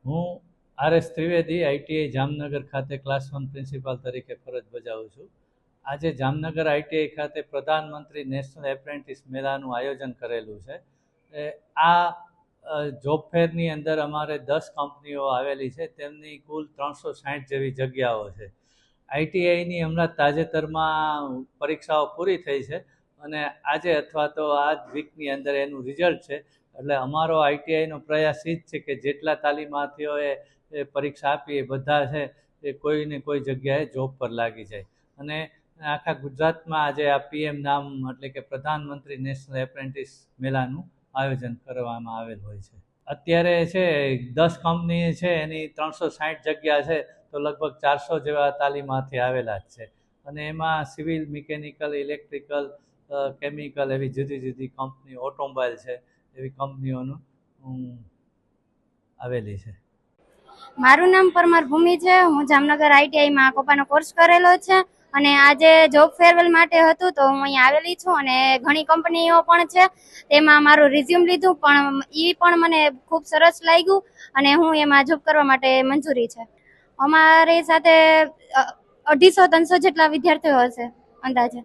હું આર.એસ. ત્રિવેદી આઈટીઆઈ જામનગર ખાતે class 1 principal તરીકે ફરજ બજાવું છું. આજે જામનગર આઈટીઆઈ ખાતે પ્રધાનમંત્રી નેશનલ એપ્રેન્ટિસ મેળાનું આયોજન કરેલું છે. આ જોબ ફેરની અંદર અમારે 10 કંપનીઓ આવેલી છે. તેમની કુલ 360 જેવી જગ્યાઓ છે. આઈટીઆઈની હમણાં તાજેતરમાં પરીક્ષાઓ પૂરી થઈ છે અને આજે અથવા તો આ જ વીકની અંદર એનું રિઝલ્ટ છે. એટલે અમારો આઈટીઆઈનો પ્રયાસ એ જ છે કે જેટલા તાલીમાર્થીઓએ પરીક્ષા આપી એ બધા છે એ કોઈ ને કોઈ જગ્યાએ જોબ પર લાગી જાય. અને આખા ગુજરાતમાં આજે આ પીએમ નામ એટલે કે પ્રધાનમંત્રી નેશનલ એપ્રેન્ટિસ મેળાનું આયોજન કરવામાં આવેલ હોય છે. અત્યારે છે 10 કંપની છે એની 360 જગ્યા છે, તો લગભગ 400 જેવા તાલીમાર્થી આવેલા જ છે. અને એમાં સિવિલ, મિકેનિકલ, ઇલેક્ટ્રિકલ, કેમિકલ એવી જુદી જુદી કંપની, ઓટોમોબાઈલ છે એવી કંપનીઓનું આવેલી છે. મારું નામ પરમાર ભૂમિ છે. હું જામનગર આઈટીઆઈમાં કપાનો કોર્સ કરેલો છે અને આજે જોબ ફેરવેલ માટે હતું તો હું અહીંયા આવેલી છું અને ઘણી કંપનીઓ પણ છે. તેમાં મારું રિઝ્યુમ લીધું પણ એ પણ મને ખૂબ સરસ લાગ્યું અને હું એમાં જોબ કરવા માટે મંજૂરી છે. અમારી સાથે 250-300 જેટલા વિદ્યાર્થીઓ હશે અંદાજે.